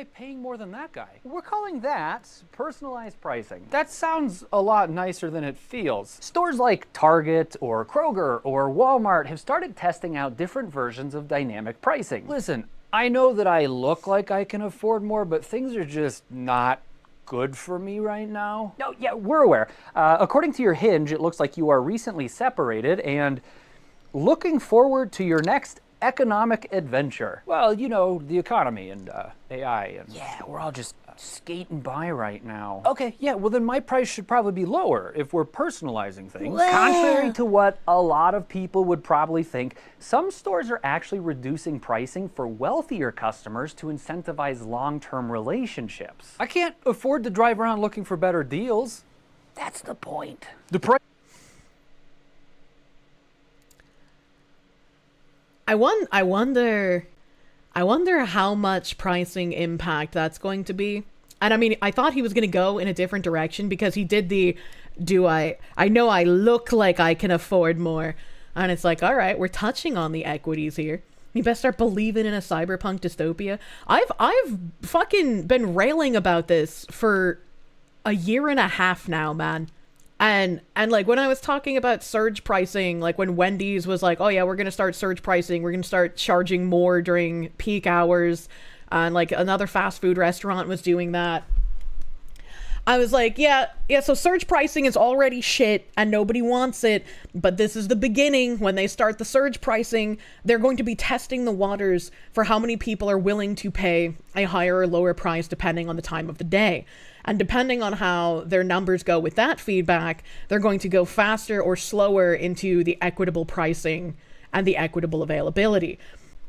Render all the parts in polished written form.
I paying more than that guy? We're calling that personalized pricing. That sounds a lot nicer than it feels. Stores like Target or Kroger or Walmart have started testing out different versions of dynamic pricing. Listen, I know that I look like I can afford more, but things are just not good for me right now. No, yeah, we're aware. According to your Hinge, it looks like you are recently separated and looking forward to your next economic adventure. Well, you know, the economy and AI and... Yeah, we're all just skating by right now. Okay, yeah, well then my price should probably be lower if we're personalizing things. Contrary to what a lot of people would probably think, some stores are actually reducing pricing for wealthier customers to incentivize long-term relationships. I can't afford to drive around looking for better deals. That's the point. The price... I wonder how much pricing impact that's going to be. And I mean, I thought he was going to go in a different direction because he did the, I know I look like I can afford more. And it's like, all right, we're touching on the equities here. You best start believing in a cyberpunk dystopia. I've fucking been railing about this for a year and a half now, man. And like when I was talking about surge pricing, like when Wendy's was like, oh yeah, we're going to start surge pricing. We're going to start charging more during peak hours. And like another fast food restaurant was doing that. I was like, yeah, so surge pricing is already shit and nobody wants it. But this is the beginning. When they start the surge pricing, they're going to be testing the waters for how many people are willing to pay a higher or lower price depending on the time of the day. And depending on how their numbers go with that feedback, they're going to go faster or slower into the equitable pricing and the equitable availability.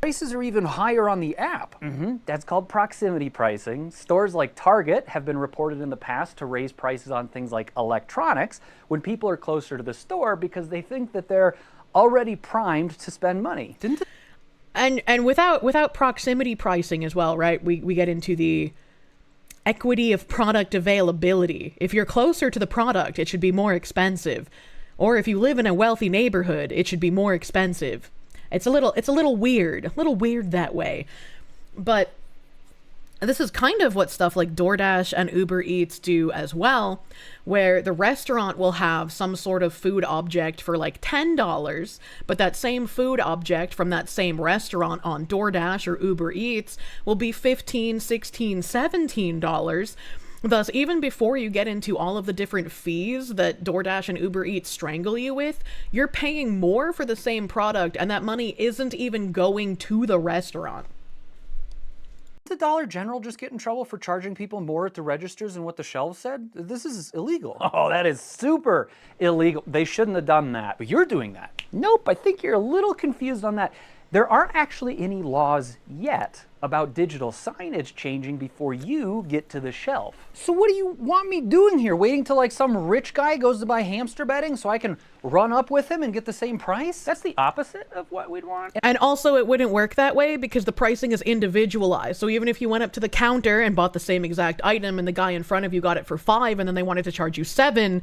Prices are even higher on the app. That's called proximity pricing. Stores like Target have been reported in the past to raise prices on things like electronics when people are closer to the store because they think that they're already primed to spend money. And without proximity pricing as well, right? We get into the equity of product availability. If you're closer to the product, it should be more expensive. Or if you live in a wealthy neighborhood, it should be more expensive. It's a little weird that way. But this is kind of what stuff like DoorDash and Uber Eats do as well, where the restaurant will have some sort of food object for like $10, but that same food object from that same restaurant on DoorDash or Uber Eats will be $15, $16, $17. Thus, even before you get into all of the different fees that DoorDash and Uber Eats strangle you with, you're paying more for the same product, and that money isn't even going to the restaurant. Did the Dollar General just get in trouble for charging people more at the registers than what the shelves said? This is illegal. Oh, that is super illegal. They shouldn't have done that, but you're doing that. Nope, I think you're a little confused on that. There aren't actually any laws yet about digital signage changing before you get to the shelf. So what do you want me doing here? Waiting till like some rich guy goes to buy hamster bedding so I can run up with him and get the same price? That's the opposite of what we'd want. And also it wouldn't work that way because the pricing is individualized. So even if you went up to the counter and bought the same exact item and the guy in front of you got it for $5 and then they wanted to charge you $7,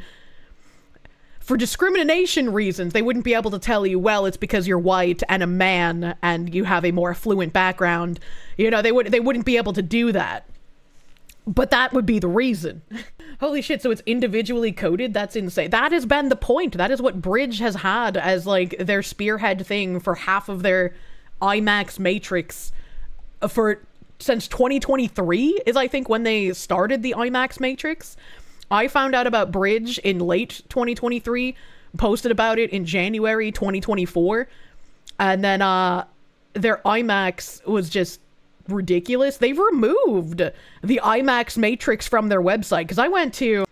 for discrimination reasons, they wouldn't be able to tell you, well, it's because you're white and a man and you have a more affluent background. You know, they wouldn't be able to do that. But that would be the reason. Holy shit, so it's individually coded? That's insane. That has been the point. That is what Bridge has had as like their spearhead thing for half of their IMAX Matrix since 2023 is I think when they started the IMAX Matrix. I found out about Bridge in late 2023, posted about it in January 2024, and then their IMAX was just ridiculous. They've removed the IMAX Matrix from their website because I went to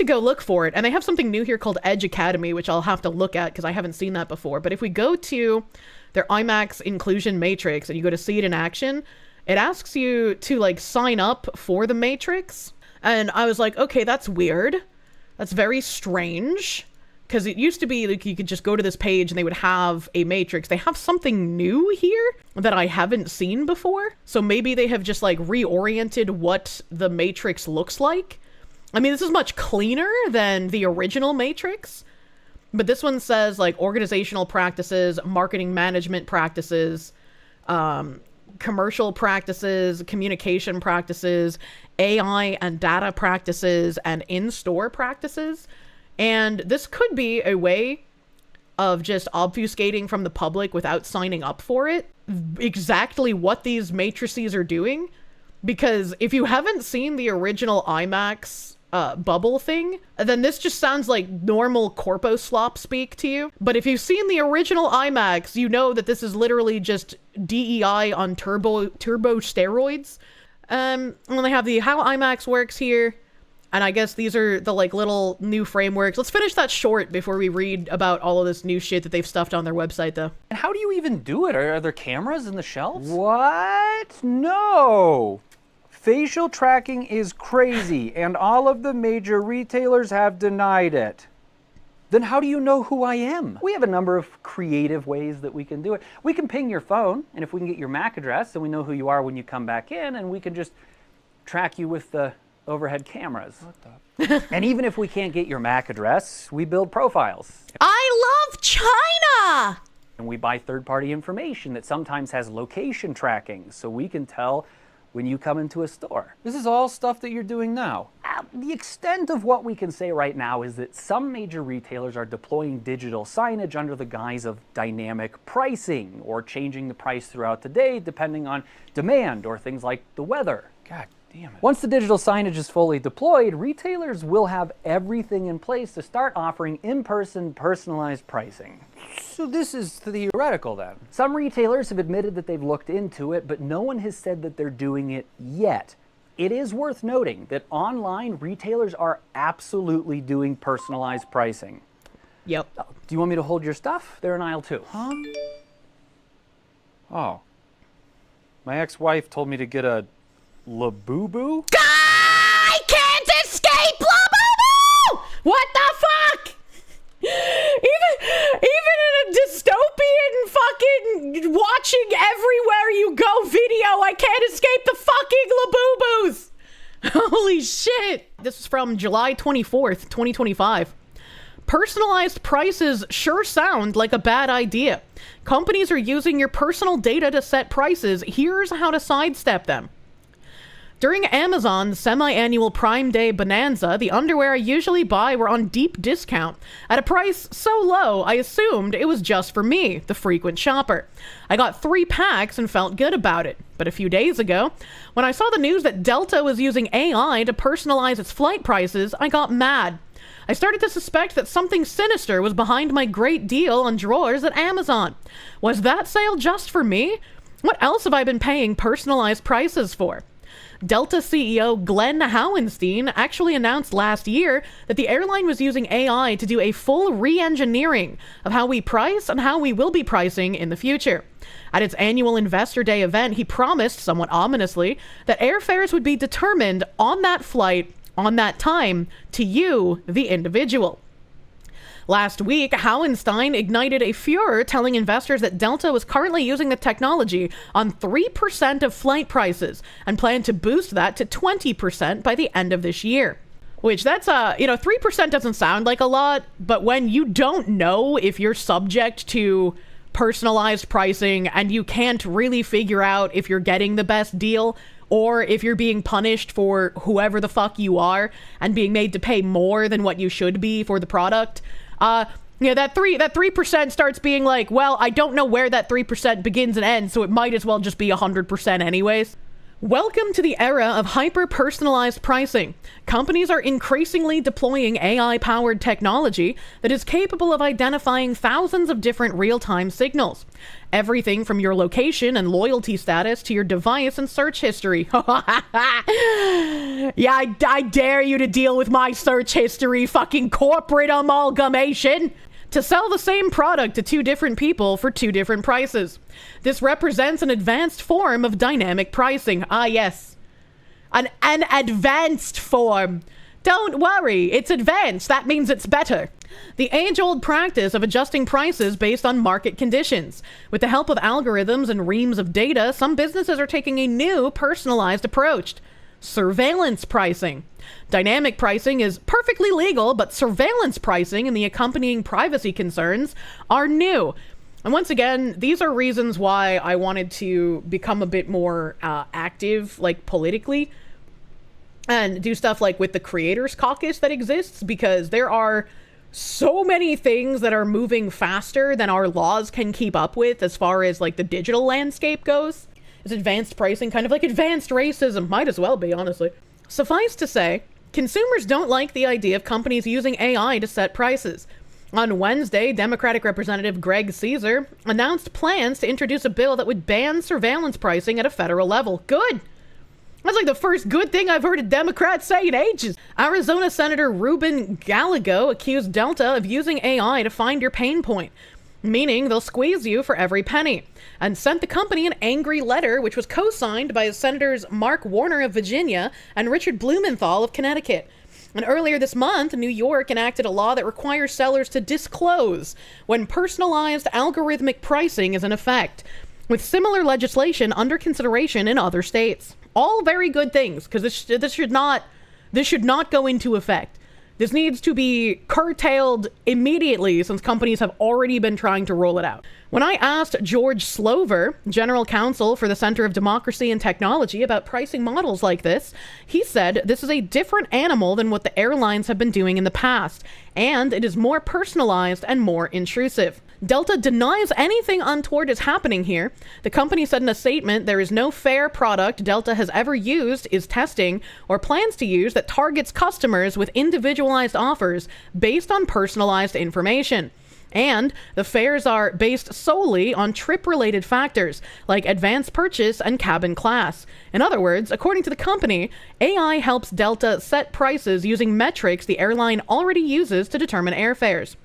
go look for it, and they have something new here called Edge Academy, which I'll have to look at because I haven't seen that before. But if we go to their IMAX inclusion matrix and you go to see it in action, it asks you to like sign up for the matrix. And I was like, okay, that's weird. That's very strange. Because it used to be like you could just go to this page and they would have a matrix. They have something new here that I haven't seen before. So maybe they have just like reoriented what the matrix looks like. I mean, this is much cleaner than the original matrix. But this one says like organizational practices, marketing management practices, commercial practices, communication practices, AI and data practices, and in-store practices. And this could be a way of just obfuscating from the public without signing up for it exactly what these matrices are doing. Because if you haven't seen the original IMAX bubble thing, then this just sounds like normal corpo slop speak to you. But if you've seen the original IMAX, you know that this is literally just DEI on turbo steroids. And they have the how IMAX works here. And I guess these are the like little new frameworks. Let's finish that short before we read about all of this new shit that they've stuffed on their website, though. And how do you even do it? Are there cameras in the shelves? What? No. Facial tracking is crazy, and all of the major retailers have denied it. Then how do you know who I am? We have a number of creative ways that we can do it. We can ping your phone, and if we can get your MAC address, then we know who you are when you come back in, and we can just track you with the overhead cameras. What the? And even if we can't get your MAC address, we build profiles. I love China! And we buy third-party information that sometimes has location tracking, so we can tell when you come into a store. This is all stuff that you're doing now. The extent of what we can say right now is that some major retailers are deploying digital signage under the guise of dynamic pricing, or changing the price throughout the day depending on demand or things like the weather. God damn it. Once the digital signage is fully deployed, retailers will have everything in place to start offering in-person personalized pricing. So this is theoretical then. Some retailers have admitted that they've looked into it, but no one has said that they're doing it yet. It is worth noting that online retailers are absolutely doing personalized pricing. Yep. Do you want me to hold your stuff? They're in aisle 2. Huh? Oh. My ex-wife told me to get a Labubu? I can't escape Labubu! What the fuck? Even in a dystopian fucking watching everywhere you go video, I can't escape the fucking Labubus! Holy shit! This is from July 24th, 2025. Personalized prices sure sound like a bad idea. Companies are using your personal data to set prices. Here's how to sidestep them. During Amazon's semi-annual Prime Day bonanza, the underwear I usually buy were on deep discount at a price so low I assumed it was just for me, the frequent shopper. I got 3 packs and felt good about it. But a few days ago, when I saw the news that Delta was using AI to personalize its flight prices, I got mad. I started to suspect that something sinister was behind my great deal on drawers at Amazon. Was that sale just for me? What else have I been paying personalized prices for? Delta CEO Glenn Howenstein actually announced last year that the airline was using AI to do a full re-engineering of how we price and how we will be pricing in the future. At its annual Investor Day event, he promised, somewhat ominously, that airfares would be determined on that flight, on that time, to you, the individual. Last week, Howenstein ignited a furor telling investors that Delta was currently using the technology on 3% of flight prices and planned to boost that to 20% by the end of this year. Which that's, 3% doesn't sound like a lot, but when you don't know if you're subject to personalized pricing and you can't really figure out if you're getting the best deal or if you're being punished for whoever the fuck you are and being made to pay more than what you should be for the product, that 3% starts being like, well, I don't know where that 3% begins and ends, so it might as well just be 100% anyways. Welcome to the era of hyper-personalized pricing. Companies are increasingly deploying AI-powered technology that is capable of identifying thousands of different real-time signals. Everything from your location and loyalty status to your device and search history. Yeah, I dare you to deal with my search history, fucking corporate amalgamation! To sell the same product to 2 different people for 2 different prices. This represents an advanced form of dynamic pricing. Ah, yes. An advanced form. Don't worry, it's advanced. That means it's better. The age-old practice of adjusting prices based on market conditions. With the help of algorithms and reams of data, some businesses are taking a new personalized approach. Surveillance pricing. Dynamic pricing is perfectly legal, but surveillance pricing and the accompanying privacy concerns are new. And once again, these are reasons why I wanted to become a bit more active, like politically, and do stuff like with the Creators Caucus that exists, because there are so many things that are moving faster than our laws can keep up with as far as like the digital landscape goes. Is advanced pricing kind of like advanced racism? Might as well be, honestly. Suffice to say, consumers don't like the idea of companies using AI to set prices. On Wednesday, Democratic Representative Greg Caesar announced plans to introduce a bill that would ban surveillance pricing at a federal level. Good! That's like the first good thing I've heard a Democrat say in ages. Arizona Senator Ruben Gallego accused Delta of using AI to find your pain point, meaning they'll squeeze you for every penny, and sent the company an angry letter which was co-signed by Senators Mark Warner of Virginia and Richard Blumenthal of Connecticut. And earlier this month, New York enacted a law that requires sellers to disclose when personalized algorithmic pricing is in effect, with similar legislation under consideration in other states. All very good things, because this should not go into effect. This needs to be curtailed immediately, since companies have already been trying to roll it out. When I asked George Slover, general counsel for the Center of Democracy and Technology, about pricing models like this, he said this is a different animal than what the airlines have been doing in the past, and it is more personalized and more intrusive. Delta denies anything untoward is happening here. The company said in a statement, there is no fare product Delta has ever used, is testing, or plans to use that targets customers with individualized offers based on personalized information. And the fares are based solely on trip-related factors, like advanced purchase and cabin class. In other words, according to the company, AI helps Delta set prices using metrics the airline already uses to determine airfares.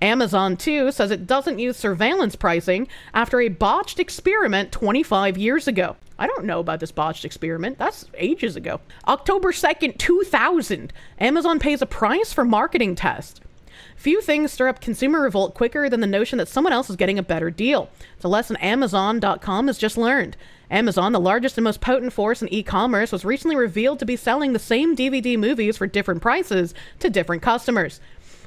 Amazon, too, says it doesn't use surveillance pricing after a botched experiment 25 years ago. I don't know about this botched experiment. That's ages ago. October 2nd, 2000, Amazon pays a price for marketing test. Few things stir up consumer revolt quicker than the notion that someone else is getting a better deal. It's a lesson Amazon.com has just learned. Amazon, the largest and most potent force in e-commerce, was recently revealed to be selling the same DVD movies for different prices to different customers.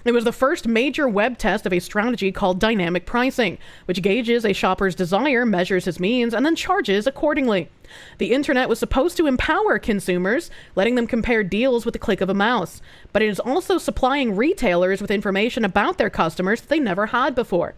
It was the first major web test of a strategy called dynamic pricing, which gauges a shopper's desire, measures his means, and then charges accordingly. The internet was supposed to empower consumers, letting them compare deals with the click of a mouse, but it is also supplying retailers with information about their customers that they never had before.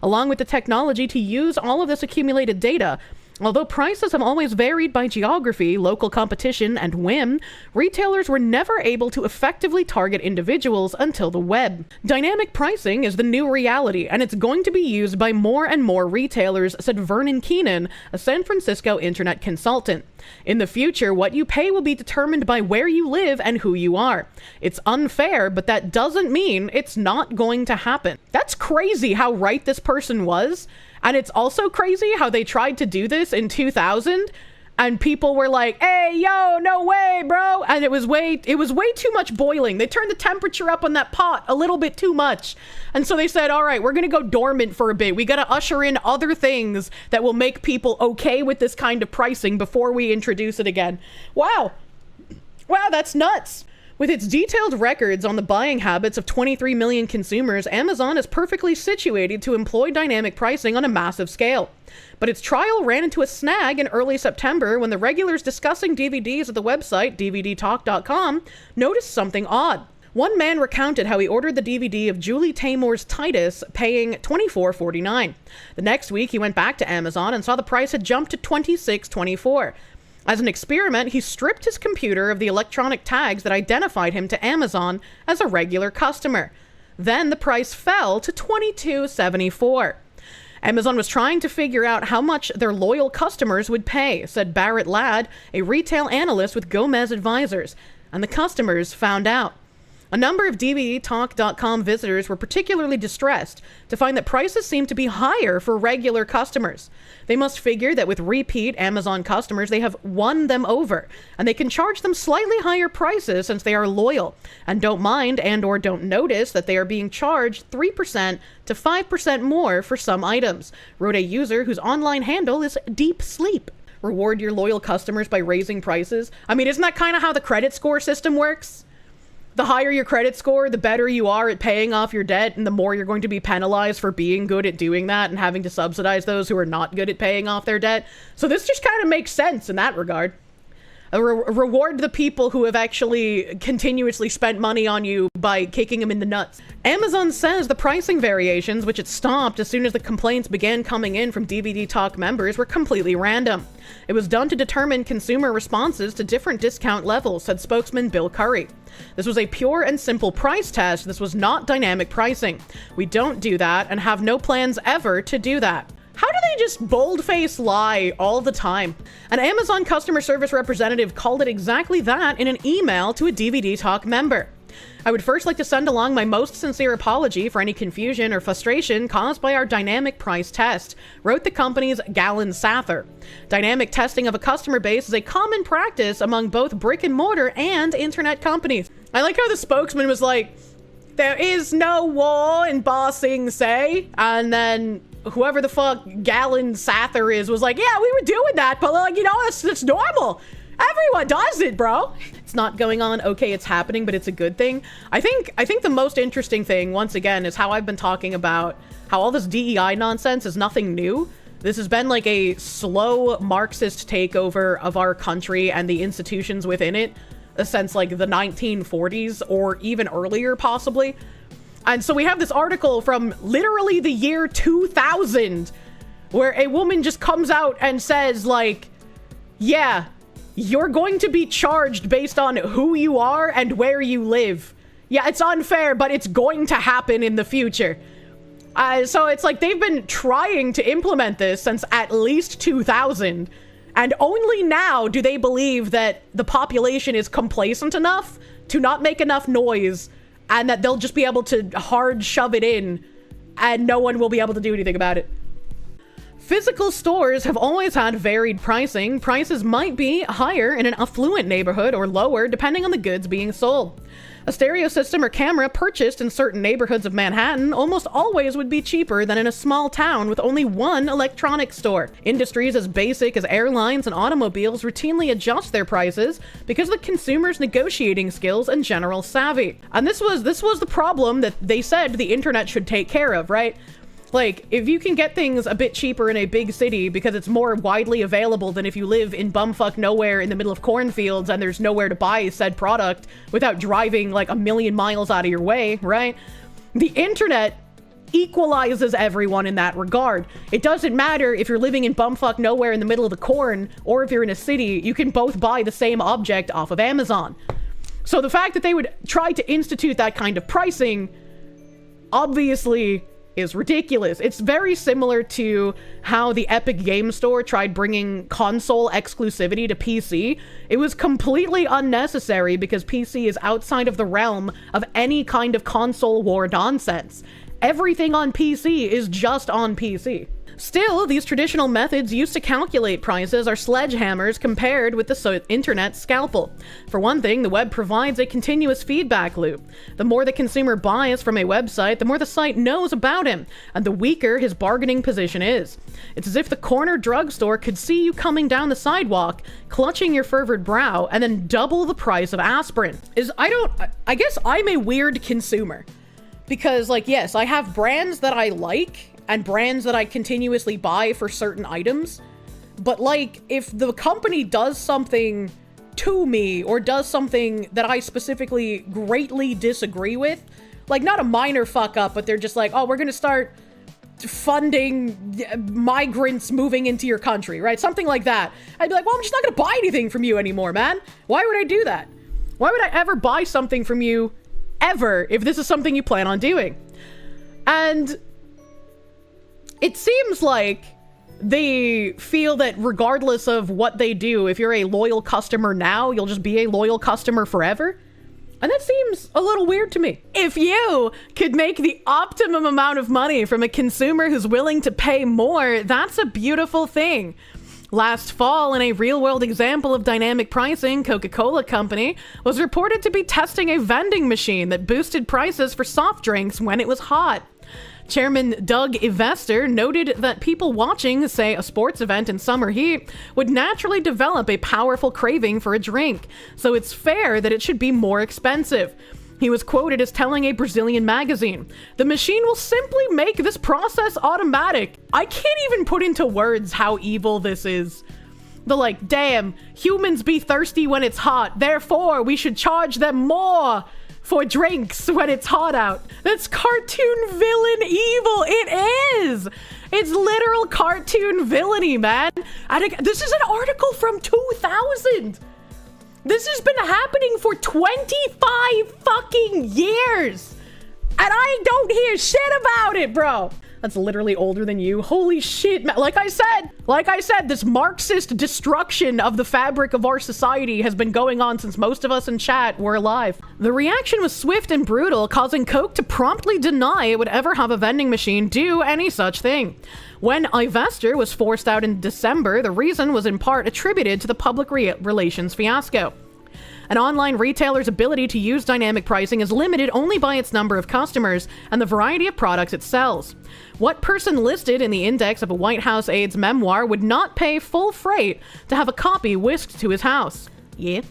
Along with the technology to use all of this accumulated data, although prices have always varied by geography, local competition, and whim, retailers were never able to effectively target individuals until the web. Dynamic pricing is the new reality, and it's going to be used by more and more retailers, said Vernon Keenan, a San Francisco internet consultant. In the future, what you pay will be determined by where you live and who you are. It's unfair, but that doesn't mean it's not going to happen. That's crazy how right this person was. And it's also crazy how they tried to do this in 2000 and people were like, hey, yo, no way, bro. And it was way too much boiling. They turned the temperature up on that pot a little bit too much. And so they said, all right, we're going to go dormant for a bit. We got to usher in other things that will make people okay with this kind of pricing before we introduce it again. Wow. Wow, that's nuts. With its detailed records on the buying habits of 23 million consumers, Amazon is perfectly situated to employ dynamic pricing on a massive scale. But its trial ran into a snag in early September when the regulars discussing DVDs at the website, dvdtalk.com, noticed something odd. One man recounted how he ordered the DVD of Julie Taymor's Titus, paying $24.49. The next week, he went back to Amazon and saw the price had jumped to $26.24. As an experiment, he stripped his computer of the electronic tags that identified him to Amazon as a regular customer. Then the price fell to $22.74. Amazon was trying to figure out how much their loyal customers would pay, said Barrett Ladd, a retail analyst with Gomez Advisors, and the customers found out. A number of DVDtalk.com visitors were particularly distressed to find that prices seemed to be higher for regular customers. They must figure that with repeat Amazon customers, they have won them over, and they can charge them slightly higher prices since they are loyal and don't mind and or don't notice that they are being charged 3% to 5% more for some items, wrote a user whose online handle is Deep Sleep. Reward your loyal customers by raising prices. I mean, isn't that kind of how the credit score system works? The higher your credit score, the better you are at paying off your debt, and the more you're going to be penalized for being good at doing that and having to subsidize those who are not good at paying off their debt. So this just kind of makes sense in that regard. Reward the people who have actually continuously spent money on you by kicking them in the nuts. Amazon says the pricing variations, which it stopped as soon as the complaints began coming in from DVD Talk members, were completely random. It was done to determine consumer responses to different discount levels, said spokesman Bill Curry. This was a pure and simple price test. This was not dynamic pricing. We don't do that and have no plans ever to do that. How do they just bold-face lie all the time? An Amazon customer service representative called it exactly that in an email to a DVD Talk member. I would first like to send along my most sincere apology for any confusion or frustration caused by our dynamic price test, wrote the company's Galen Sather. Dynamic testing of a customer base is a common practice among both brick and mortar and internet companies. I like how the spokesman was like, there is no war in Ba Sing Se, and then whoever the fuck Galen Sather is was like, yeah, we were doing that, but like, you know, it's normal. Everyone does it, bro. It's not going on. Okay, it's happening, but it's a good thing. I think the most interesting thing, once again, is how I've been talking about how all this DEI nonsense is nothing new. This has been like a slow Marxist takeover of our country and the institutions within it since like the 1940s or even earlier, possibly. And so we have this article from literally the year 2000 where a woman just comes out and says like, yeah, you're going to be charged based on who you are and where you live. Yeah, it's unfair, but it's going to happen in the future. So it's like they've been trying to implement this since at least 2000. And only now do they believe that the population is complacent enough to not make enough noise and that they'll just be able to hard shove it in and no one will be able to do anything about it. Physical stores have always had varied pricing. Prices might be higher in an affluent neighborhood or lower depending on the goods being sold. A stereo system or camera purchased in certain neighborhoods of Manhattan almost always would be cheaper than in a small town with only one electronics store. Industries as basic as airlines and automobiles routinely adjust their prices because of the consumer's negotiating skills and general savvy. And this was the problem that they said the internet should take care of, right? Like, if you can get things a bit cheaper in a big city because it's more widely available than if you live in bumfuck nowhere in the middle of cornfields and there's nowhere to buy said product without driving like 1,000,000 miles out of your way, right? The internet equalizes everyone in that regard. It doesn't matter if you're living in bumfuck nowhere in the middle of the corn or if you're in a city, you can both buy the same object off of Amazon. So the fact that they would try to institute that kind of pricing obviously is ridiculous. It's very similar to how the Epic Game Store tried bringing console exclusivity to PC. It was completely unnecessary because PC is outside of the realm of any kind of console war nonsense. Everything on PC is just on PC. Still, these traditional methods used to calculate prices are sledgehammers compared with the internet's scalpel. For one thing, the web provides a continuous feedback loop. The more the consumer buys from a website, the more the site knows about him, and the weaker his bargaining position is. It's as if the corner drugstore could see you coming down the sidewalk, clutching your furrowed brow, and then double the price of aspirin. I guess I'm a weird consumer. Because, like, yes, I have brands that I like, and brands that I continuously buy for certain items. But like, if the company does something to me or does something that I specifically greatly disagree with, like not a minor fuck up, but they're just like, oh, we're gonna start funding migrants moving into your country, right? Something like that. I'd be like, well, I'm just not gonna buy anything from you anymore, man. Why would I do that? Why would I ever buy something from you ever if this is something you plan on doing? And it seems like they feel that regardless of what they do, if you're a loyal customer now, you'll just be a loyal customer forever. And that seems a little weird to me. If you could make the optimum amount of money from a consumer who's willing to pay more, that's a beautiful thing. Last fall, in a real-world example of dynamic pricing, Coca-Cola Company was reported to be testing a vending machine that boosted prices for soft drinks when it was hot. Chairman Doug Evester noted that people watching, say, a sports event in summer heat would naturally develop a powerful craving for a drink, so it's fair that it should be more expensive. He was quoted as telling a Brazilian magazine, "The machine will simply make this process automatic." I can't even put into words how evil this is. The like, damn, humans be thirsty when it's hot, therefore we should charge them more for drinks when it's hot out. That's cartoon villain evil. It is. It's literal cartoon villainy, man. And this is an article from 2000. This has been happening for 25 fucking years. And I don't hear shit about it, bro. That's literally older than you. Holy shit, man. Like I said, this Marxist destruction of the fabric of our society has been going on since most of us in chat were alive. The reaction was swift and brutal, causing Coke to promptly deny it would ever have a vending machine do any such thing. When Ivester was forced out in December, the reason was in part attributed to the public relations fiasco. An online retailer's ability to use dynamic pricing is limited only by its number of customers and the variety of products it sells. What person listed in the index of a White House aide's memoir would not pay full freight to have a copy whisked to his house? Yeah.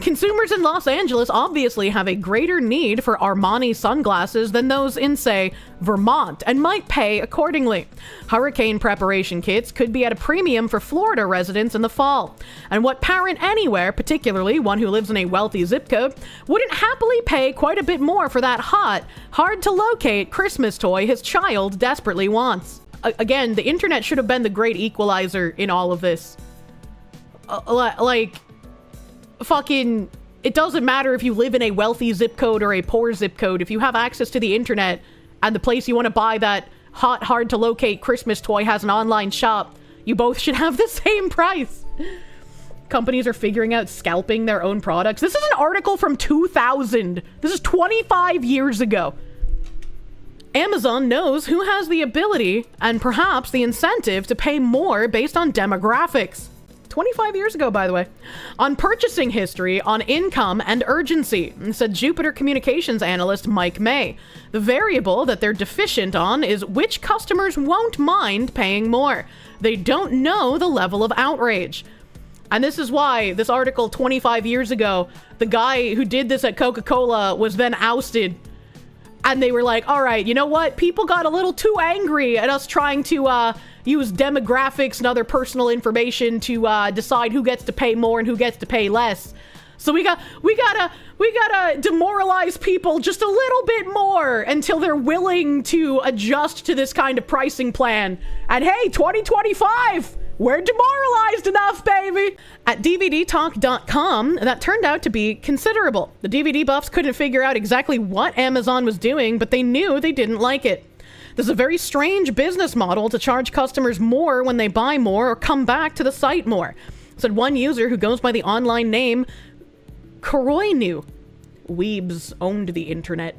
Consumers in Los Angeles obviously have a greater need for Armani sunglasses than those in, say, Vermont, and might pay accordingly. Hurricane preparation kits could be at a premium for Florida residents in the fall. And what parent anywhere, particularly one who lives in a wealthy zip code, wouldn't happily pay quite a bit more for that hot, hard-to-locate Christmas toy his child desperately wants? Again, the internet should have been the great equalizer in all of this. Fucking, it doesn't matter if you live in a wealthy zip code or a poor zip code. If you have access to the internet and the place you want to buy that hot, hard to locate Christmas toy has an online shop, you both should have the same price. Companies are figuring out scalping their own products. This is an article from 2000. This is 25 years ago. Amazon knows who has the ability and perhaps the incentive to pay more based on demographics. 25 years ago, by the way. On purchasing history, on income, and urgency, said Jupiter Communications analyst Mike May. The variable that they're deficient on is which customers won't mind paying more. They don't know the level of outrage. And this is why this article 25 years ago, the guy who did this at Coca-Cola was then ousted. And they were like, all right, you know what? People got a little too angry at us trying to use demographics and other personal information to decide who gets to pay more and who gets to pay less. So we gotta demoralize people just a little bit more until they're willing to adjust to this kind of pricing plan. And hey, 2025, we're demoralized enough, baby! At DVDtalk.com, that turned out to be considerable. The DVD buffs couldn't figure out exactly what Amazon was doing, but they knew they didn't like it. This is a very strange business model to charge customers more when they buy more or come back to the site more, said one user who goes by the online name Koroinu. Weebs owned the internet.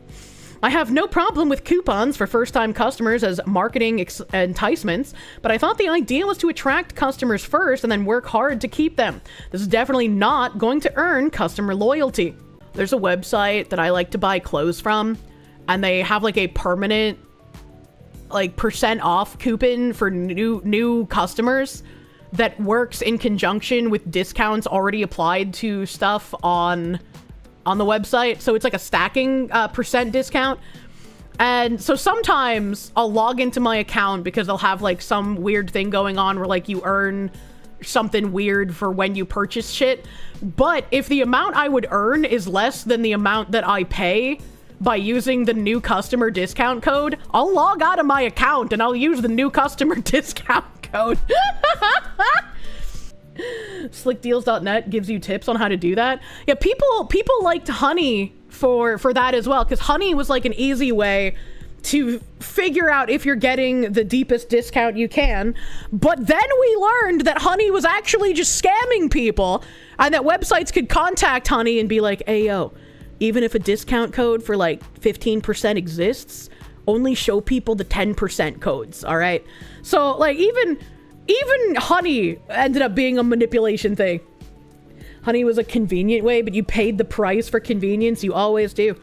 I have no problem with coupons for first-time customers as marketing enticements, but I thought the idea was to attract customers first and then work hard to keep them. This is definitely not going to earn customer loyalty. There's a website that I like to buy clothes from, and they have like a permanent % off coupon for new customers that works in conjunction with discounts already applied to stuff on the website. So it's like a stacking % discount. And so sometimes I'll log into my account because they'll have like some weird thing going on where like you earn something weird for when you purchase shit. But if the amount I would earn is less than the amount that I pay by using the new customer discount code, I'll log out of my account and I'll use the new customer discount code. Slickdeals.net gives you tips on how to do that. Yeah, people liked Honey for that as well, because Honey was like an easy way to figure out if you're getting the deepest discount you can. But then we learned that Honey was actually just scamming people, and that websites could contact Honey and be like, hey, yo, even if a discount code for like 15% exists, only show people the 10% codes, all right? So like even Honey ended up being a manipulation thing. Honey was a convenient way, but you paid the price for convenience. You always do.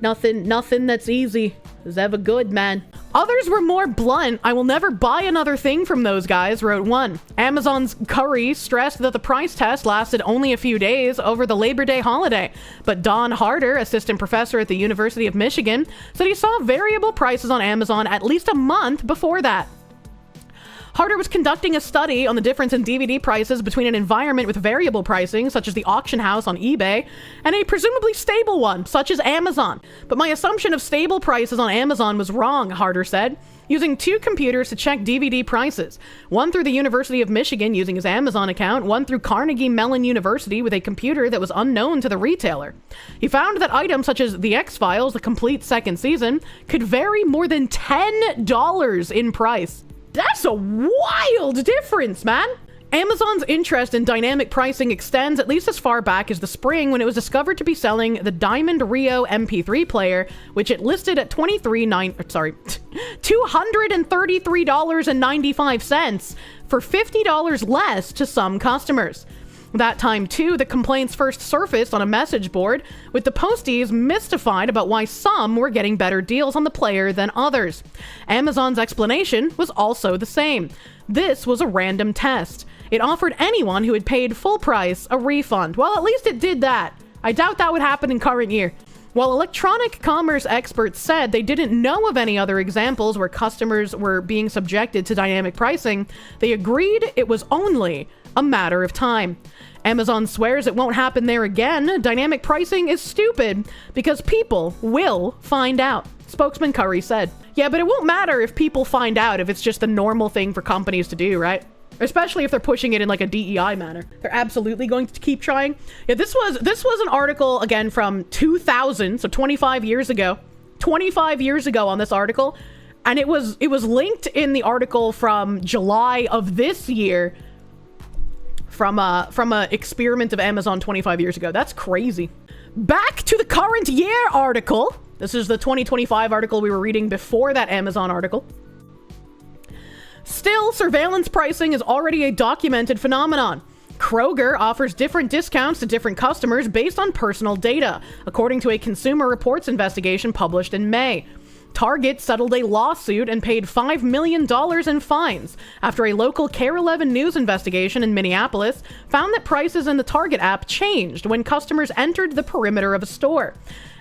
Nothing that's easy is ever good, man. Others were more blunt. I will never buy another thing from those guys, wrote one. Amazon's Curry stressed that the price test lasted only a few days over the Labor Day holiday. But Don Harder, assistant professor at the University of Michigan, said he saw variable prices on Amazon at least a month before that. Harder was conducting a study on the difference in DVD prices between an environment with variable pricing, such as the auction house on eBay, and a presumably stable one, such as Amazon. But my assumption of stable prices on Amazon was wrong, Harder said, using 2 computers to check DVD prices. One through the University of Michigan using his Amazon account, one through Carnegie Mellon University with a computer that was unknown to the retailer. He found that items such as The X-Files, the complete second season, could vary more than $10 in price. That's a wild difference, man! Amazon's interest in dynamic pricing extends at least as far back as the spring when it was discovered to be selling the Diamond Rio MP3 player, which it listed at $233.95 for $50 less to some customers. That time, too, the complaints first surfaced on a message board, with the posties mystified about why some were getting better deals on the player than others. Amazon's explanation was also the same. This was a random test. It offered anyone who had paid full price a refund. Well, at least it did that. I doubt that would happen in current year. While electronic commerce experts said they didn't know of any other examples where customers were being subjected to dynamic pricing, they agreed it was only a matter of time. Amazon swears it won't happen there again. Dynamic pricing is stupid because people will find out, spokesman Curry said. Yeah, but it won't matter if people find out if it's just the normal thing for companies to do, right? Especially if they're pushing it in like a DEI manner. They're absolutely going to keep trying. Yeah, this was an article, again, from 2000, so 25 years ago. 25 years ago on this article. And it was linked in the article from July of this year from a experiment of Amazon 25 years ago. That's crazy. Back to the current year article. This is the 2025 article we were reading before that Amazon article. Still, surveillance pricing is already a documented phenomenon. Kroger offers different discounts to different customers based on personal data, according to a Consumer Reports investigation published in May. Target settled a lawsuit and paid $5 million in fines after a local Care 11 News investigation in Minneapolis found that prices in the Target app changed when customers entered the perimeter of a store.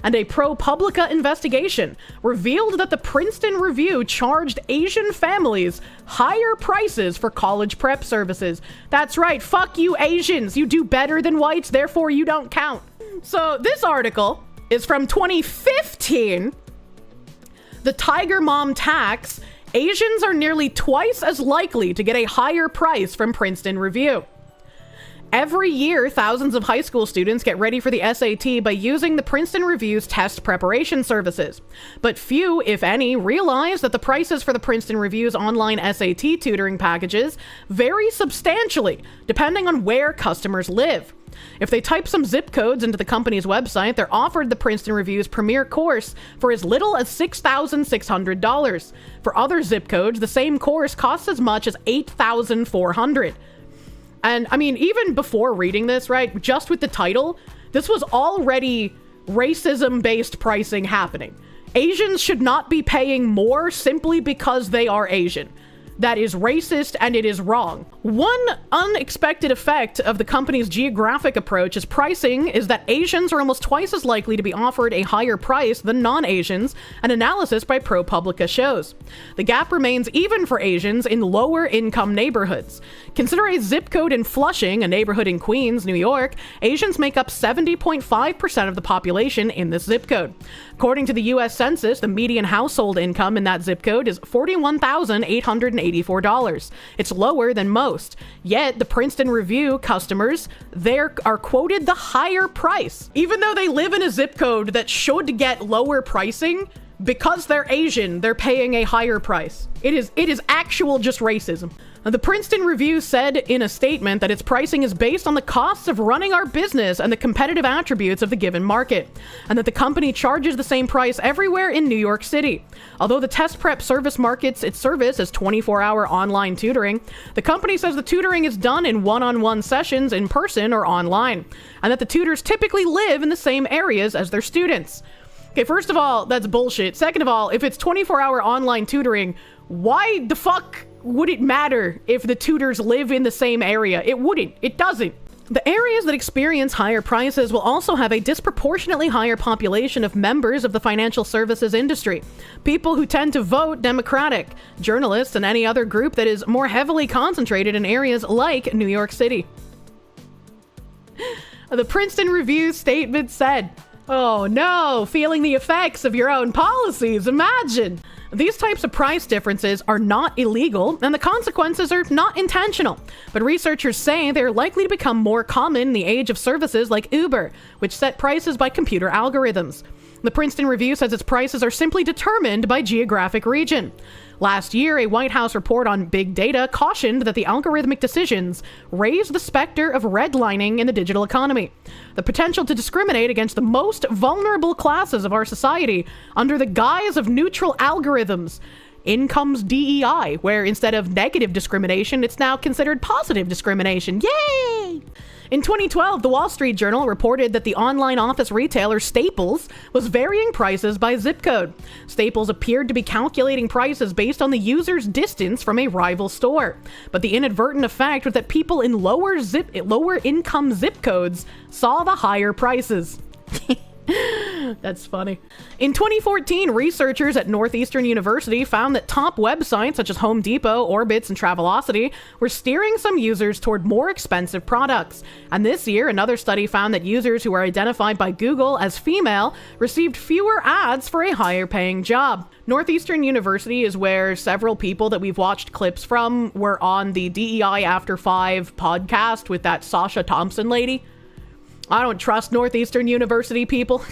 And a ProPublica investigation revealed that the Princeton Review charged Asian families higher prices for college prep services. That's right, fuck you Asians, you do better than whites, therefore you don't count. So this article is from 2015. The Tiger Mom tax, Asians are nearly twice as likely to get a higher price from Princeton Review. Every year, thousands of high school students get ready for the SAT by using the Princeton Review's test preparation services. But few, if any, realize that the prices for the Princeton Review's online SAT tutoring packages vary substantially depending on where customers live. If they type some zip codes into the company's website, they're offered the Princeton Review's premier course for as little as $6,600. For other zip codes, the same course costs as much as $8,400. And I mean, even before reading this, right, just with the title, this was already racism-based pricing happening. Asians should not be paying more simply because they are Asian. That is racist and it is wrong. One unexpected effect of the company's geographic approach is pricing is that Asians are almost twice as likely to be offered a higher price than non-Asians, an analysis by ProPublica shows. The gap remains even for Asians in lower income neighborhoods. Consider a zip code in Flushing, a neighborhood in Queens, New York. Asians make up 70.5% of the population in this zip code. According to the U.S. Census, the median household income in that zip code is $41,884. It's lower than most. Yet, the Princeton Review customers, they are quoted the higher price. Even though they live in a zip code that should get lower pricing, because they're Asian, they're paying a higher price. It is actual just racism. The Princeton Review said in a statement that its pricing is based on the costs of running our business and the competitive attributes of the given market, and that the company charges the same price everywhere in New York City. Although the test prep service markets its service as 24-hour online tutoring, the company says the tutoring is done in one-on-one sessions in person or online, and that the tutors typically live in the same areas as their students. Okay, first of all, that's bullshit. Second of all, if it's 24-hour online tutoring, why the fuck would it matter if the tutors live in the same area? It wouldn't. It doesn't. The areas that experience higher prices will also have a disproportionately higher population of members of the financial services industry. People who tend to vote Democratic, journalists, and any other group that is more heavily concentrated in areas like New York City. The Princeton Review statement said, "Oh no, feeling the effects of your own policies, imagine." These types of price differences are not illegal, and the consequences are not intentional. But researchers say they're likely to become more common in the age of services like Uber, which set prices by computer algorithms. The Princeton Review says its prices are simply determined by geographic region. Last year, a White House report on big data cautioned that the algorithmic decisions raise the specter of redlining in the digital economy, the potential to discriminate against the most vulnerable classes of our society under the guise of neutral algorithms. In comes DEI, where instead of negative discrimination, it's now considered positive discrimination. Yay! In 2012, the Wall Street Journal reported that the online office retailer Staples was varying prices by zip code. Staples appeared to be calculating prices based on the user's distance from a rival store. But the inadvertent effect was that people in lower income zip codes saw the higher prices. That's funny. In 2014, researchers at Northeastern University found that top websites such as Home Depot, Orbitz, and Travelocity were steering some users toward more expensive products. And this year, another study found that users who were identified by Google as female received fewer ads for a higher paying job. Northeastern University is where several people that we've watched clips from were on the DEI After 5 podcast with that Sasha Thompson lady. I don't trust Northeastern University people.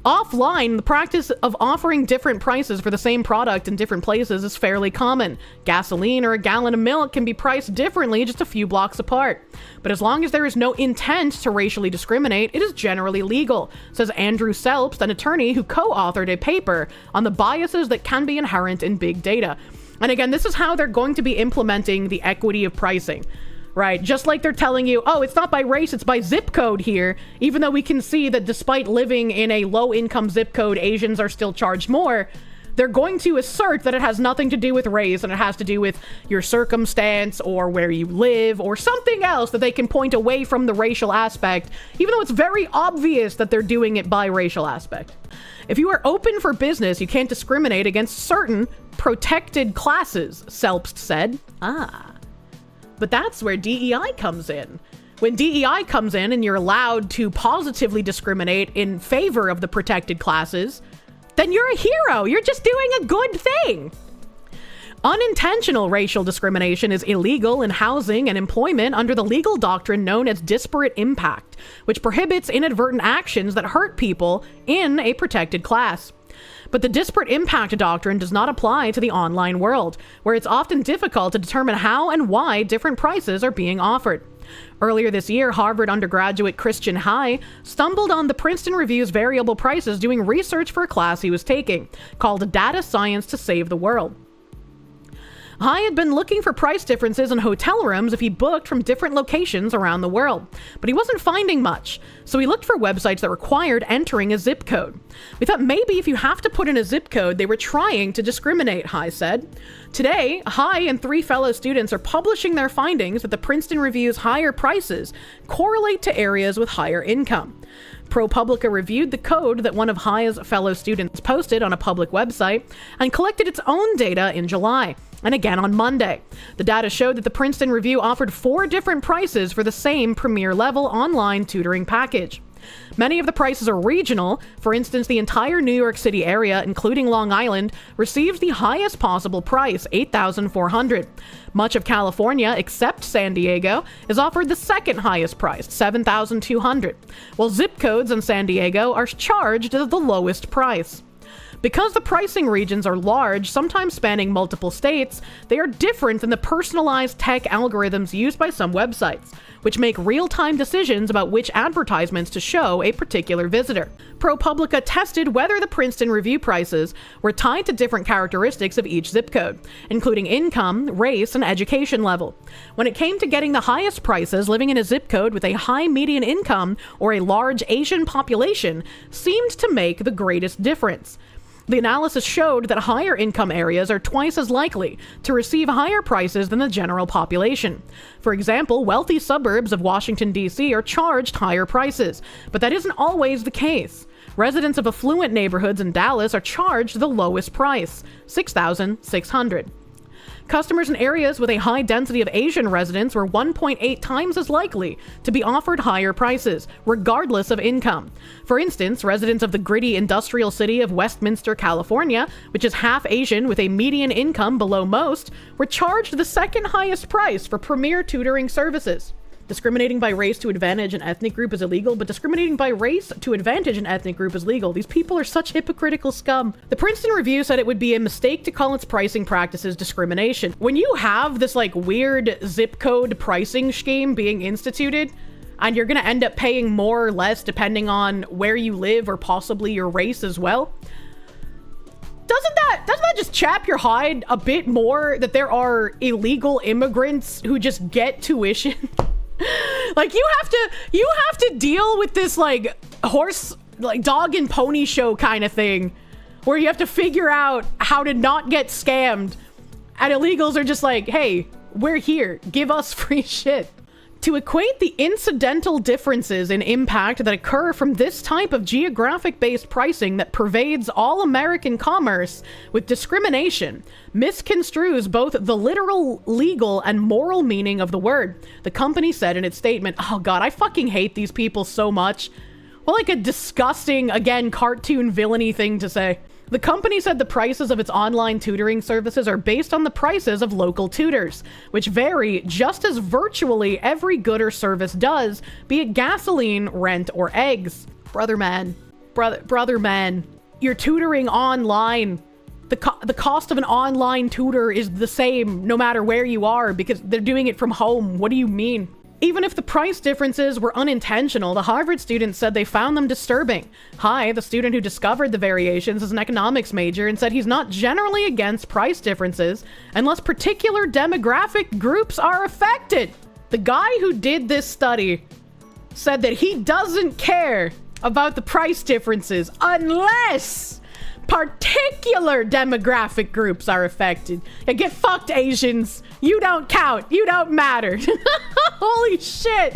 Offline, the practice of offering different prices for the same product in different places is fairly common. Gasoline or a gallon of milk can be priced differently just a few blocks apart. But as long as there is no intent to racially discriminate, it is generally legal, says Andrew Selpst, an attorney who co-authored a paper on the biases that can be inherent in big data. And again, this is how they're going to be implementing the equity of pricing. Right, just like they're telling you, oh, it's not by race, it's by zip code here, even though we can see that despite living in a low-income zip code, Asians are still charged more. They're going to assert that it has nothing to do with race and it has to do with your circumstance or where you live or something else that they can point away from the racial aspect, even though it's very obvious that they're doing it by racial aspect. If you are open for business, you can't discriminate against certain protected classes, Selpst said. But that's where DEI comes in. When DEI comes in and you're allowed to positively discriminate in favor of the protected classes, then you're a hero. You're just doing a good thing. Unintentional racial discrimination is illegal in housing and employment under the legal doctrine known as disparate impact, which prohibits inadvertent actions that hurt people in a protected class. But the disparate impact doctrine does not apply to the online world, where it's often difficult to determine how and why different prices are being offered. Earlier this year, Harvard undergraduate Christian Hai stumbled on the Princeton Review's variable prices doing research for a class he was taking, called Data Science to Save the World. Hai had been looking for price differences in hotel rooms if he booked from different locations around the world, but he wasn't finding much, so he looked for websites that required entering a zip code. We thought maybe if you have to put in a zip code, they were trying to discriminate, Hai said. Today, Hai and 3 fellow students are publishing their findings that the Princeton Review's higher prices correlate to areas with higher income. ProPublica reviewed the code that one of Hai's fellow students posted on a public website and collected its own data in July, and again on Monday. The data showed that the Princeton Review offered 4 different prices for the same premier level online tutoring package. Many of the prices are regional. For instance, the entire New York City area, including Long Island, receives the highest possible price, $8,400. Much of California, except San Diego, is offered the second highest price, $7,200, while zip codes in San Diego are charged at the lowest price. Because the pricing regions are large, sometimes spanning multiple states, they are different than the personalized tech algorithms used by some websites, which make real-time decisions about which advertisements to show a particular visitor. ProPublica tested whether the Princeton review prices were tied to different characteristics of each zip code, including income, race, and education level. When it came to getting the highest prices, living in a zip code with a high median income or a large Asian population seemed to make the greatest difference. The analysis showed that higher income areas are twice as likely to receive higher prices than the general population. For example, wealthy suburbs of Washington, D.C. are charged higher prices, but that isn't always the case. Residents of affluent neighborhoods in Dallas are charged the lowest price, $6,600. Customers in areas with a high density of Asian residents were 1.8 times as likely to be offered higher prices, regardless of income. For instance, residents of the gritty industrial city of Westminster, California, which is half Asian with a median income below most, were charged the second highest price for premier tutoring services. Discriminating by race to advantage an ethnic group is illegal, but discriminating by race to advantage an ethnic group is legal. These people are such hypocritical scum. The Princeton Review said it would be a mistake to call its pricing practices discrimination. When you have this like weird zip code pricing scheme being instituted, and you're gonna end up paying more or less depending on where you live or possibly your race as well, doesn't that just chap your hide a bit more that there are illegal immigrants who just get tuition? Like you have to deal with this like dog and pony show kind of thing where you have to figure out how to not get scammed, and illegals are just like, hey, we're here, give us free shit. To equate the incidental differences in impact that occur from this type of geographic-based pricing that pervades all American commerce with discrimination misconstrues both the literal, legal, and moral meaning of the word. The company said in its statement, oh god, I fucking hate these people so much. Well, like a disgusting, again, cartoon villainy thing to say. The company said the prices of its online tutoring services are based on the prices of local tutors, which vary just as virtually every good or service does, be it gasoline, rent, or eggs. Brother man, you're tutoring online. The cost of an online tutor is the same no matter where you are because they're doing it from home. What do you mean? Even if the price differences were unintentional, the Harvard students said they found them disturbing. Hai, the student who discovered the variations, is an economics major and said he's not generally against price differences unless particular demographic groups are affected. The guy who did this study said that he doesn't care about the price differences unless particular demographic groups are affected. Yeah, get fucked, Asians. You don't count. You don't matter. Holy shit.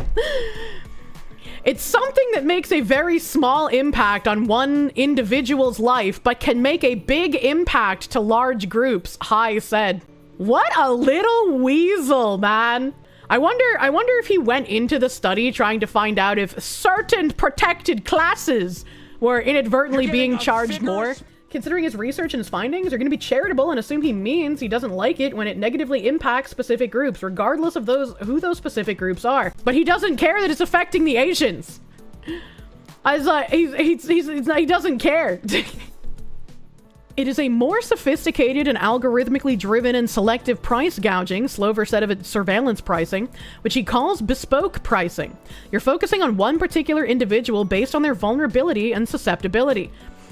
It's something that makes a very small impact on one individual's life, but can make a big impact to large groups, Hai said. What a little weasel, man. I wonder if he went into the study trying to find out if certain protected classes were inadvertently being charged more. Considering his research and his findings, are going to be charitable and assume he means he doesn't like it when it negatively impacts specific groups, regardless of who those specific groups are. But he doesn't care that it's affecting the Asians. I was like, he doesn't care. It is a more sophisticated and algorithmically driven and selective price gouging, Slover said of its surveillance pricing, which he calls bespoke pricing. You're focusing on one particular individual based on their vulnerability and susceptibility.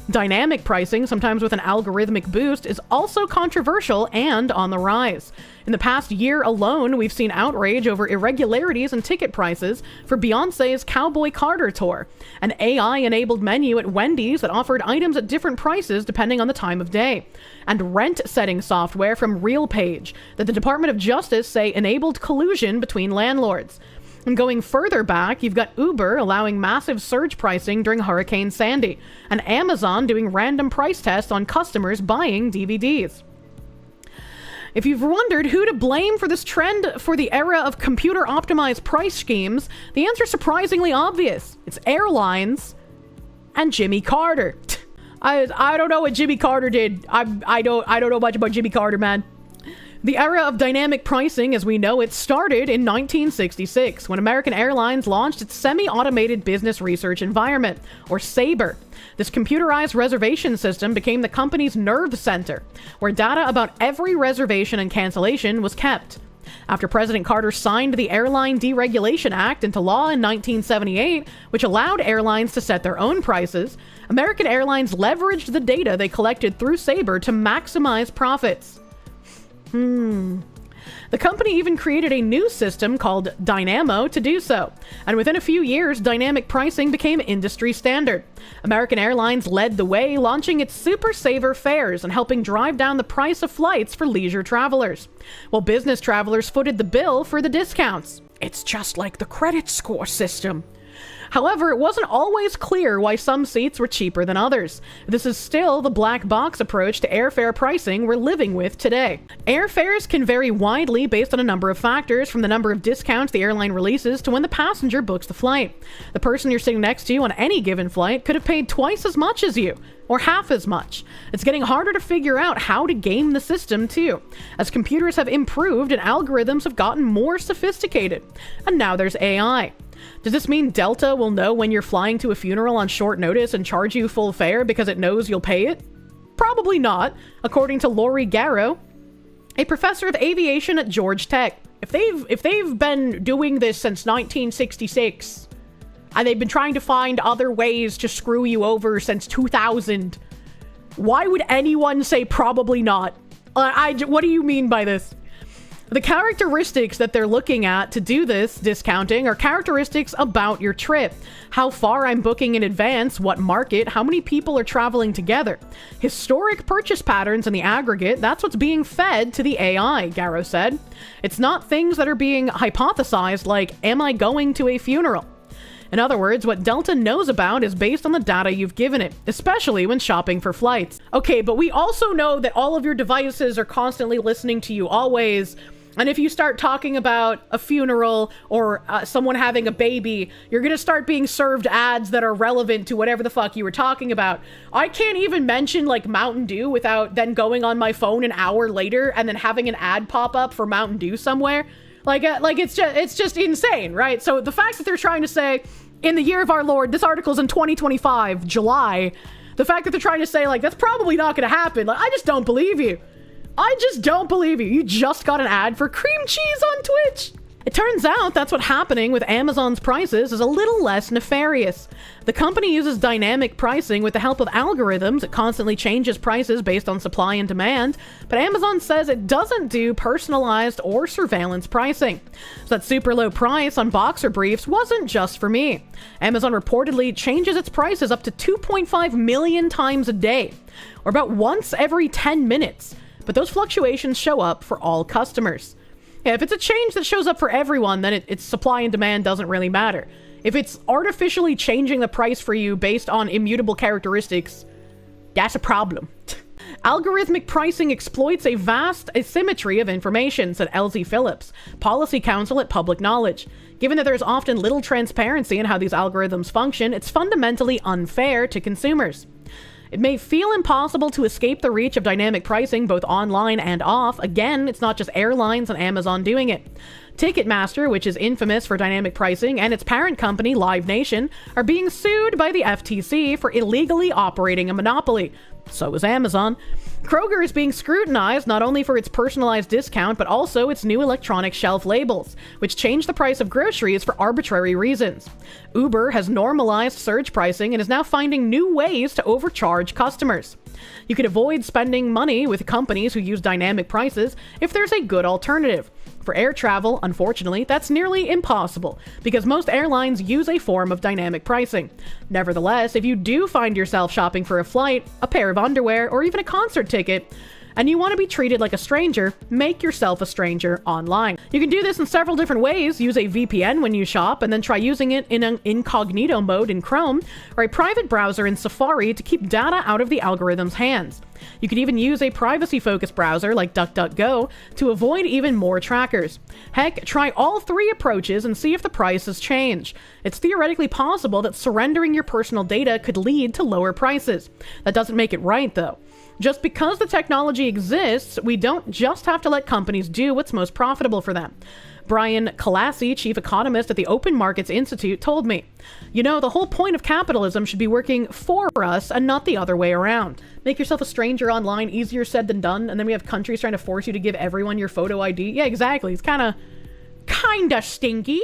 Dynamic pricing, sometimes with an algorithmic boost, is also controversial and on the rise. In the past year alone, we've seen outrage over irregularities in ticket prices for Beyoncé's Cowboy Carter tour, an AI-enabled menu at Wendy's that offered items at different prices depending on the time of day, and rent-setting software from RealPage that the Department of Justice say enabled collusion between landlords. And going further back, you've got Uber allowing massive surge pricing during Hurricane Sandy, and Amazon doing random price tests on customers buying DVDs. If you've wondered who to blame for this trend for the era of computer-optimized price schemes, the answer's surprisingly obvious. It's airlines and Jimmy Carter. I don't know what Jimmy Carter did. I don't know much about Jimmy Carter, man. The era of dynamic pricing as we know it started in 1966 when American Airlines launched its semi-automated business research environment, or SABRE. This computerized reservation system became the company's nerve center, where data about every reservation and cancellation was kept. After President Carter signed the Airline Deregulation Act into law in 1978, which allowed airlines to set their own prices, American Airlines leveraged the data they collected through SABRE to maximize profits. The company even created a new system called Dynamo to do so, and within a few years, dynamic pricing became industry standard. American Airlines led the way, launching its Super Saver fares and helping drive down the price of flights for leisure travelers, while business travelers footed the bill for the discounts. It's just like the credit score system. However, it wasn't always clear why some seats were cheaper than others. This is still the black box approach to airfare pricing we're living with today. Airfares can vary widely based on a number of factors, from the number of discounts the airline releases to when the passenger books the flight. The person you're sitting next to on any given flight could have paid twice as much as you, or half as much. It's getting harder to figure out how to game the system too, as computers have improved and algorithms have gotten more sophisticated. And now there's AI. Does this mean Delta will know when you're flying to a funeral on short notice and charge you full fare because it knows you'll pay it? Probably not, according to Lori Garrow, a professor of aviation at Georgia Tech. If they've been doing this since 1966, and they've been trying to find other ways to screw you over since 2000, why would anyone say probably not? What do you mean by this? The characteristics that they're looking at to do this discounting are characteristics about your trip. How far I'm booking in advance, what market, how many people are traveling together. Historic purchase patterns in the aggregate, that's what's being fed to the AI, Garrow said. It's not things that are being hypothesized like, am I going to a funeral? In other words, what Delta knows about is based on the data you've given it, especially when shopping for flights. Okay, but we also know that all of your devices are constantly listening to you always. And if you start talking about a funeral or someone having a baby, you're going to start being served ads that are relevant to whatever the fuck you were talking about. I can't even mention like Mountain Dew without then going on my phone an hour later and then having an ad pop up for Mountain Dew somewhere. Like it's just insane, right? So the fact that they're trying to say in the year of our Lord, this article's in 2025, July, the fact that they're trying to say like, that's probably not going to happen. Like, I just don't believe you. I just don't believe you. You just got an ad for cream cheese on Twitch. It turns out that's what's happening with Amazon's prices is a little less nefarious. The company uses dynamic pricing with the help of algorithms. It constantly changes prices based on supply and demand, but Amazon says it doesn't do personalized or surveillance pricing. So that super low price on boxer briefs wasn't just for me. Amazon reportedly changes its prices up to 2.5 million times a day, or about once every 10 minutes. But those fluctuations show up for all customers. Yeah, if it's a change that shows up for everyone, then its supply and demand doesn't really matter. If it's artificially changing the price for you based on immutable characteristics, that's a problem. Algorithmic pricing exploits a vast asymmetry of information, said Elsie Phillips, policy counsel at Public Knowledge. Given that there's often little transparency in how these algorithms function, it's fundamentally unfair to consumers. It may feel impossible to escape the reach of dynamic pricing both online and off. Again, it's not just airlines and Amazon doing it. Ticketmaster, which is infamous for dynamic pricing, and its parent company, Live Nation, are being sued by the FTC for illegally operating a monopoly. So is Amazon. Kroger is being scrutinized not only for its personalized discount, but also its new electronic shelf labels, which change the price of groceries for arbitrary reasons. Uber has normalized surge pricing and is now finding new ways to overcharge customers. You can avoid spending money with companies who use dynamic prices if there's a good alternative. For air travel, unfortunately, that's nearly impossible because most airlines use a form of dynamic pricing. Nevertheless, if you do find yourself shopping for a flight, a pair of underwear, or even a concert ticket, and you want to be treated like a stranger, make yourself a stranger online. You can do this in several different ways. Use a VPN when you shop, and then try using it in an incognito mode in Chrome, or a private browser in Safari to keep data out of the algorithm's hands. You could even use a privacy-focused browser like DuckDuckGo to avoid even more trackers. Heck, try all three approaches and see if the prices change. It's theoretically possible that surrendering your personal data could lead to lower prices. That doesn't make it right, though. Just because the technology exists, we don't just have to let companies do what's most profitable for them. Brian Kalassi, chief economist at the Open Markets Institute, told me, "You know, the whole point of capitalism should be working for us and not the other way around. Make yourself a stranger online, easier said than done, and then we have countries trying to force you to give everyone your photo ID. Yeah, exactly. It's kinda stinky."